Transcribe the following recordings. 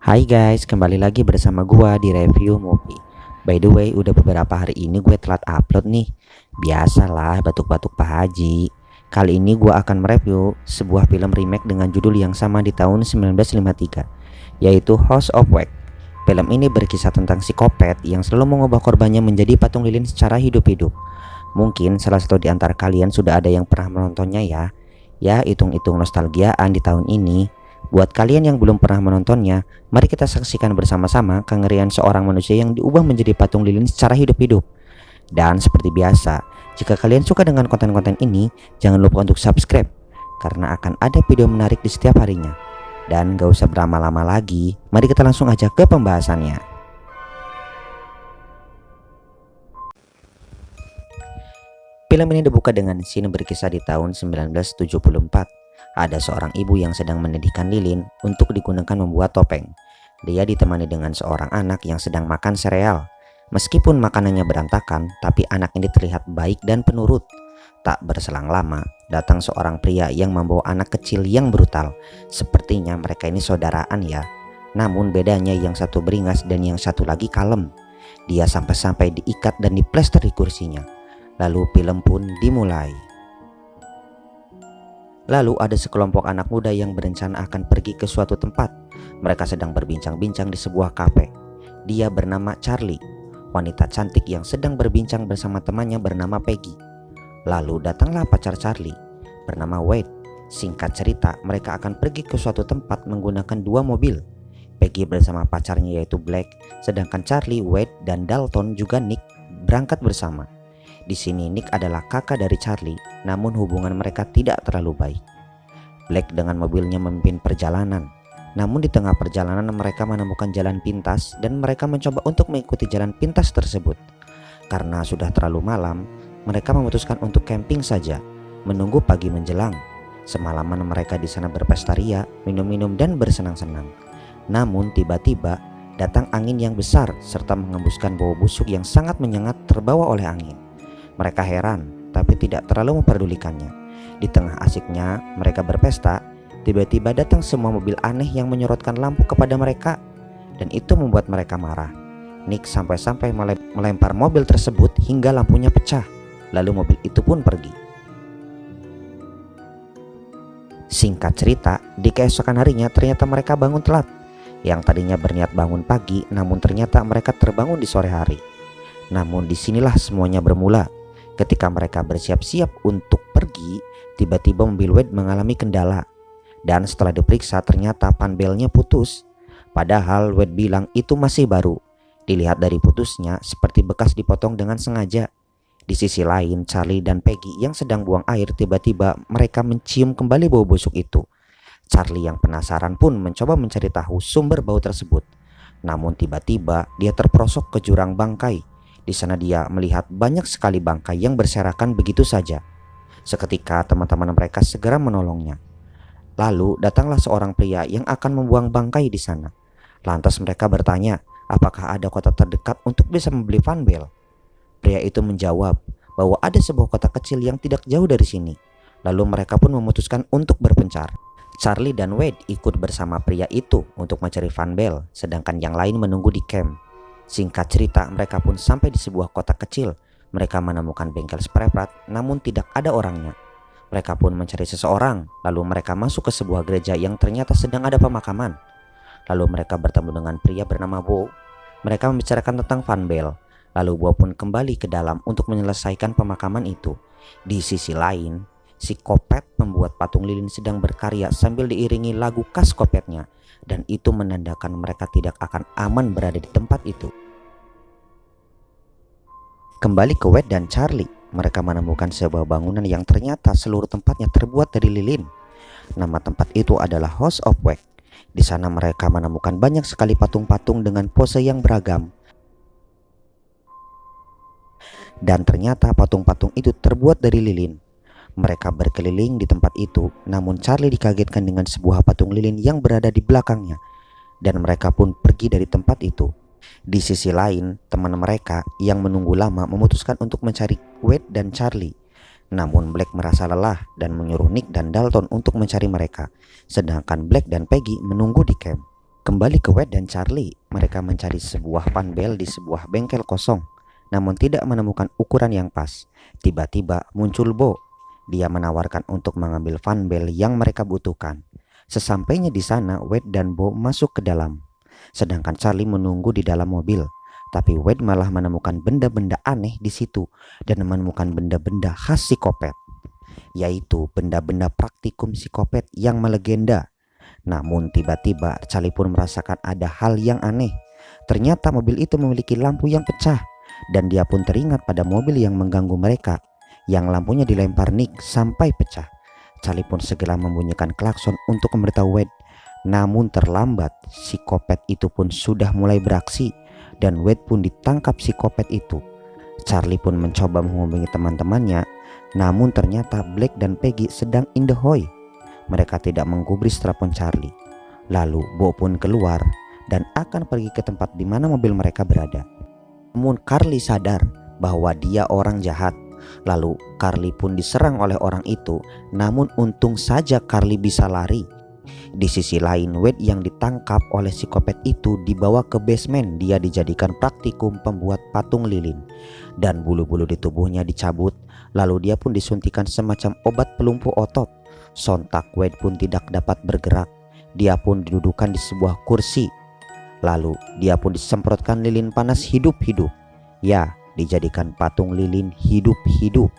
Hai guys, kembali lagi bersama gua di review movie. By the way, udah beberapa hari ini gue telat upload nih. Biasalah batuk-batuk Pak Haji. Kali ini gua akan mereview sebuah film remake dengan judul yang sama di tahun 1953, yaitu House of Wax. Film ini berkisah tentang psikopat yang selalu mengubah korbannya menjadi patung lilin secara hidup-hidup. Mungkin salah satu di antara kalian sudah ada yang pernah menontonnya ya. Ya, hitung-hitung nostalgiaan di tahun ini. Buat kalian yang belum pernah menontonnya, mari kita saksikan bersama-sama kengerian seorang manusia yang diubah menjadi patung lilin secara hidup-hidup. Dan seperti biasa, jika kalian suka dengan konten-konten ini, jangan lupa untuk subscribe, karena akan ada video menarik di setiap harinya. Dan gak usah berlama-lama lagi, mari kita langsung aja ke pembahasannya. Film ini dibuka dengan scene berkisah di tahun 1974. Ada seorang ibu yang sedang mendidihkan lilin untuk digunakan membuat topeng. Dia ditemani dengan seorang anak yang sedang makan sereal. Meskipun makanannya berantakan, tapi anak ini terlihat baik dan penurut. Tak berselang lama, datang seorang pria yang membawa anak kecil yang brutal. Sepertinya mereka ini saudaraan ya. Namun bedanya yang satu beringas dan yang satu lagi kalem. Dia sampai-sampai diikat dan diplester di kursinya. Lalu film pun dimulai. Lalu ada sekelompok anak muda yang berencana akan pergi ke suatu tempat. Mereka sedang berbincang-bincang di sebuah kafe. Dia bernama Charlie, wanita cantik yang sedang berbincang bersama temannya bernama Peggy. Lalu datanglah pacar Charlie, bernama Wade. Singkat cerita, mereka akan pergi ke suatu tempat menggunakan dua mobil. Peggy bersama pacarnya yaitu Black, sedangkan Charlie, Wade, dan Dalton juga Nick berangkat bersama. Di sini Nick adalah kakak dari Charlie, namun hubungan mereka tidak terlalu baik. Black dengan mobilnya memimpin perjalanan. Namun di tengah perjalanan mereka menemukan jalan pintas dan mereka mencoba untuk mengikuti jalan pintas tersebut. Karena sudah terlalu malam, mereka memutuskan untuk camping saja, menunggu pagi menjelang. Semalaman mereka di sana berpesta ria, minum-minum dan bersenang-senang. Namun tiba-tiba datang angin yang besar serta mengembuskan bau busuk yang sangat menyengat terbawa oleh angin. Mereka heran, tapi tidak terlalu memperdulikannya. Di tengah asiknya mereka berpesta, tiba-tiba datang semua mobil aneh yang menyorotkan lampu kepada mereka. Dan itu membuat mereka marah. Nick sampai-sampai melempar mobil tersebut hingga lampunya pecah. Lalu mobil itu pun pergi. Singkat cerita, di keesokan harinya ternyata mereka bangun telat. Yang tadinya berniat bangun pagi, namun ternyata mereka terbangun di sore hari. Namun disinilah semuanya bermula. Ketika mereka bersiap-siap untuk pergi, tiba-tiba mobil Wade mengalami kendala. Dan setelah diperiksa ternyata panbelnya putus. Padahal Wade bilang itu masih baru. Dilihat dari putusnya seperti bekas dipotong dengan sengaja. Di sisi lain, Charlie dan Peggy yang sedang buang air tiba-tiba mereka mencium kembali bau busuk itu. Charlie yang penasaran pun mencoba mencari tahu sumber bau tersebut. Namun tiba-tiba dia terperosok ke jurang bangkai. Di sana dia melihat banyak sekali bangkai yang berserakan begitu saja. Seketika teman-teman mereka segera menolongnya. Lalu datanglah seorang pria yang akan membuang bangkai di sana. Lantas mereka bertanya, apakah ada kota terdekat untuk bisa membeli fanbel? Pria itu menjawab bahwa ada sebuah kota kecil yang tidak jauh dari sini. Lalu mereka pun memutuskan untuk berpencar. Charlie dan Wade ikut bersama pria itu untuk mencari fanbel, sedangkan yang lain menunggu di camp. Singkat cerita, mereka pun sampai di sebuah kota kecil. Mereka menemukan bengkel spray plat, namun tidak ada orangnya. Mereka pun mencari seseorang, lalu mereka masuk ke sebuah gereja yang ternyata sedang ada pemakaman. Lalu mereka bertemu dengan pria bernama Bo. Mereka membicarakan tentang fanbel. Lalu Bo pun kembali ke dalam untuk menyelesaikan pemakaman itu. Di sisi lain, si Kopet membuat patung lilin sedang berkarya sambil diiringi lagu khas Kopetnya. Dan itu menandakan mereka tidak akan aman berada di tempat itu. Kembali ke Wade dan Charlie, mereka menemukan sebuah bangunan yang ternyata seluruh tempatnya terbuat dari lilin. Nama tempat itu adalah House of Wax. Di sana mereka menemukan banyak sekali patung-patung dengan pose yang beragam. Dan ternyata patung-patung itu terbuat dari lilin. Mereka berkeliling di tempat itu, namun Charlie dikagetkan dengan sebuah patung lilin yang berada di belakangnya. Dan mereka pun pergi dari tempat itu. Di sisi lain, teman mereka yang menunggu lama memutuskan untuk mencari Wade dan Charlie. Namun Black merasa lelah dan menyuruh Nick dan Dalton untuk mencari mereka. Sedangkan Black dan Peggy menunggu di camp. Kembali ke Wade dan Charlie, mereka mencari sebuah panbel di sebuah bengkel kosong, namun tidak menemukan ukuran yang pas. Tiba-tiba muncul Bo. Dia menawarkan untuk mengambil fanbel yang mereka butuhkan. Sesampainya di sana, Wade dan Bo masuk ke dalam, sedangkan Charlie menunggu di dalam mobil. Tapi Wade malah menemukan benda-benda aneh di situ dan menemukan benda-benda khas psikopat, yaitu benda-benda praktikum psikopat yang melegenda. Namun tiba-tiba Charlie pun merasakan ada hal yang aneh. Ternyata mobil itu memiliki lampu yang pecah, dan dia pun teringat pada mobil yang mengganggu mereka, yang lampunya dilempar Nick sampai pecah. Charlie pun segera membunyikan klakson untuk memberitahu Wade. Namun terlambat, psikopat itu pun sudah mulai beraksi, dan Wade pun ditangkap psikopat itu. Charlie pun mencoba menghubungi teman-temannya, namun ternyata Black dan Peggy sedang in the hoy. Mereka tidak menggubris telepon Charlie. Lalu Bo pun keluar dan akan pergi ke tempat di mana mobil mereka berada. Namun Carly sadar bahwa dia orang jahat. Lalu Carly pun diserang oleh orang itu, namun untung saja Carly bisa lari. Di sisi lain, Wade yang ditangkap oleh psikopat itu dibawa ke basement. Dia dijadikan praktikum pembuat patung lilin, dan bulu-bulu di tubuhnya dicabut. Lalu dia pun disuntikan semacam obat pelumpuh otot. Sontak Wade pun tidak dapat bergerak. Dia pun didudukan di sebuah kursi. Lalu dia pun disemprotkan lilin panas hidup-hidup. Ya, dijadikan patung lilin hidup-hidup.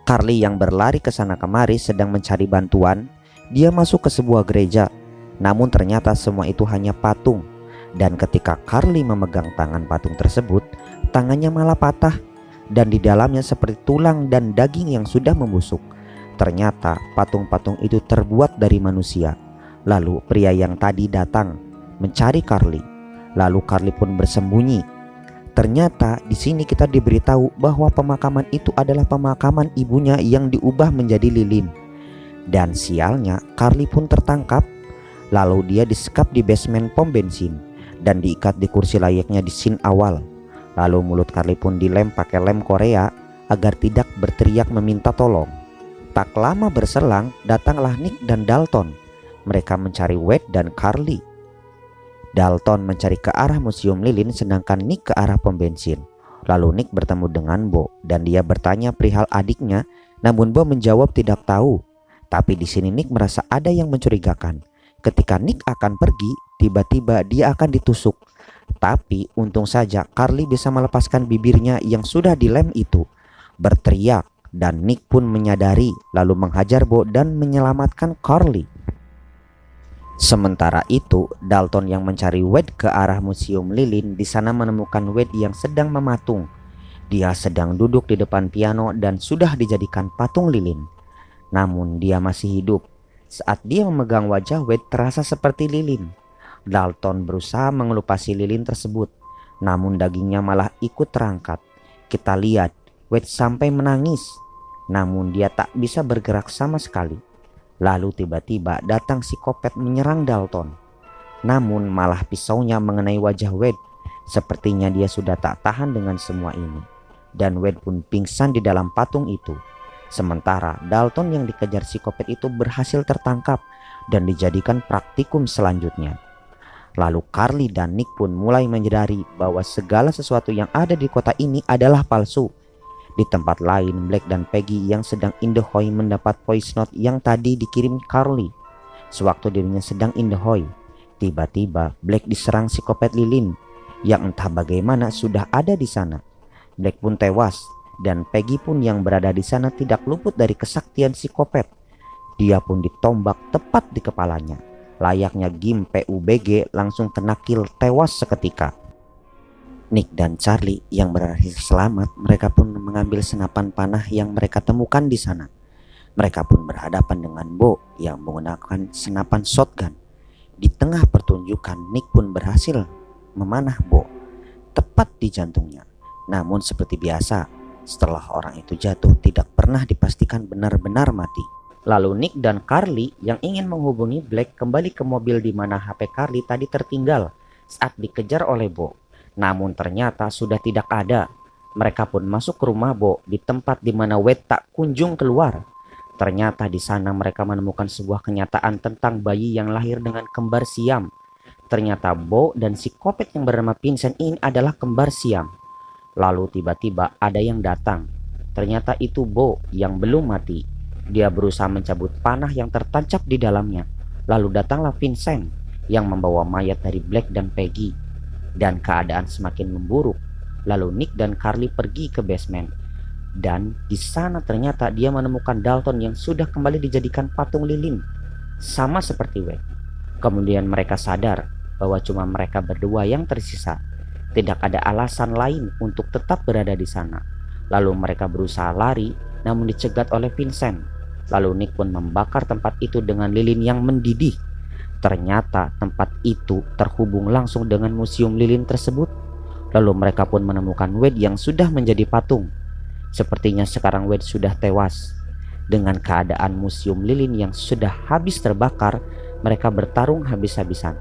Carly yang berlari ke sana kemari sedang mencari bantuan. Dia masuk ke sebuah gereja, namun ternyata semua itu hanya patung. Dan ketika Carly memegang tangan patung tersebut, tangannya malah patah, dan di dalamnya seperti tulang dan daging yang sudah membusuk. Ternyata patung-patung itu terbuat dari manusia. Lalu pria yang tadi datang mencari Carly. Lalu Carly pun bersembunyi. Ternyata di sini kita diberitahu bahwa pemakaman itu adalah pemakaman ibunya yang diubah menjadi lilin. Dan sialnya, Carly pun tertangkap. Lalu dia disekap di basement pom bensin dan diikat di kursi layaknya di scene awal. Lalu mulut Carly pun dilem pakai lem Korea agar tidak berteriak meminta tolong. Tak lama berselang, datanglah Nick dan Dalton. Mereka mencari Wade dan Carly. Dalton mencari ke arah museum lilin, sedangkan Nick ke arah pom bensin. Lalu Nick bertemu dengan Bo dan dia bertanya perihal adiknya, namun Bo menjawab tidak tahu. Tapi di sini Nick merasa ada yang mencurigakan. Ketika Nick akan pergi, tiba-tiba dia akan ditusuk. Tapi untung saja Carly bisa melepaskan bibirnya yang sudah dilem itu, berteriak, dan Nick pun menyadari lalu menghajar Bo dan menyelamatkan Carly. Sementara itu, Dalton yang mencari Wade ke arah museum lilin di sana menemukan Wade yang sedang mematung. Dia sedang duduk di depan piano dan sudah dijadikan patung lilin. Namun dia masih hidup. Saat dia memegang wajah Wade terasa seperti lilin. Dalton berusaha mengelupasi lilin tersebut, namun dagingnya malah ikut terangkat. Kita lihat Wade sampai menangis, namun dia tak bisa bergerak sama sekali. Lalu tiba-tiba datang psikopat menyerang Dalton. Namun malah pisaunya mengenai wajah Wade. Sepertinya dia sudah tak tahan dengan semua ini, dan Wade pun pingsan di dalam patung itu. Sementara Dalton yang dikejar psikopat itu berhasil tertangkap dan dijadikan praktikum selanjutnya. Lalu Carly dan Nick pun mulai menyadari bahwa segala sesuatu yang ada di kota ini adalah palsu. Di tempat lain, Black dan Peggy yang sedang in the hoy mendapat voice note yang tadi dikirim Carly. Sewaktu dirinya sedang in the hoy, tiba-tiba Black diserang psikopat lilin yang entah bagaimana sudah ada di sana. Black pun tewas, dan Peggy pun yang berada di sana tidak luput dari kesaktian psikopat. Dia pun ditombak tepat di kepalanya. Layaknya game PUBG langsung kena kill, tewas seketika. Nick dan Charlie yang berakhir selamat, mereka pun mengambil senapan panah yang mereka temukan di sana. Mereka pun berhadapan dengan Bo yang menggunakan senapan shotgun. Di tengah pertunjukan, Nick pun berhasil memanah Bo tepat di jantungnya. Namun seperti biasa, setelah orang itu jatuh tidak pernah dipastikan benar-benar mati. Lalu Nick dan Carly yang ingin menghubungi Black kembali ke mobil di mana HP Carly tadi tertinggal saat dikejar oleh Bo. Namun ternyata sudah tidak ada. Mereka pun masuk ke rumah Bo di tempat di mana Wade tak kunjung keluar. Ternyata di sana mereka menemukan sebuah kenyataan tentang bayi yang lahir dengan kembar siam. Ternyata Bo dan psikopat yang bernama Vincent ini adalah kembar siam. Lalu tiba-tiba ada yang datang. Ternyata itu Bo yang belum mati. Dia berusaha mencabut panah yang tertancap di dalamnya. Lalu datanglah Vincent yang membawa mayat dari Black dan Peggy. Dan keadaan semakin memburuk. Lalu Nick dan Carly pergi ke basement. Dan di sana ternyata dia menemukan Dalton yang sudah kembali dijadikan patung lilin, sama seperti Wade. Kemudian mereka sadar bahwa cuma mereka berdua yang tersisa. Tidak ada alasan lain untuk tetap berada di sana. Lalu mereka berusaha lari, namun dicegat oleh Vincent. Lalu Nick pun membakar tempat itu dengan lilin yang mendidih. Ternyata tempat itu terhubung langsung dengan museum lilin tersebut. Lalu mereka pun menemukan Wade yang sudah menjadi patung. Sepertinya sekarang Wade sudah tewas. Dengan keadaan museum lilin yang sudah habis terbakar, mereka bertarung habis-habisan.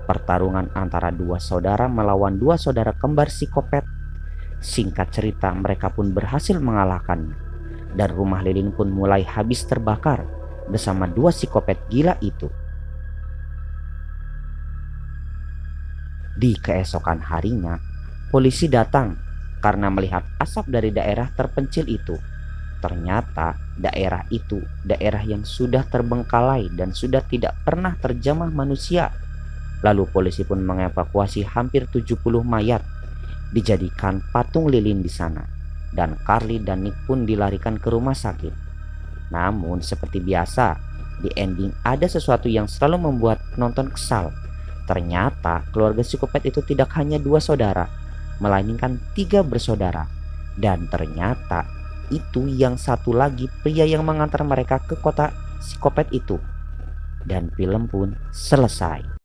Pertarungan antara dua saudara melawan dua saudara kembar psikopat. Singkat cerita, mereka pun berhasil mengalahkannya. Dan rumah lilin pun mulai habis terbakar bersama dua psikopat gila itu. Di keesokan harinya, polisi datang karena melihat asap dari daerah terpencil itu. Ternyata daerah itu daerah yang sudah terbengkalai dan sudah tidak pernah terjamah manusia. Lalu polisi pun mengevakuasi hampir 70 mayat, dijadikan patung lilin di sana. Dan Carly dan Nick pun dilarikan ke rumah sakit. Namun seperti biasa, di ending ada sesuatu yang selalu membuat penonton kesal. Ternyata keluarga psikopat itu tidak hanya dua saudara, melainkan 3 bersaudara. Dan ternyata itu yang satu lagi pria yang mengantar mereka ke kota psikopat itu. Dan film pun selesai.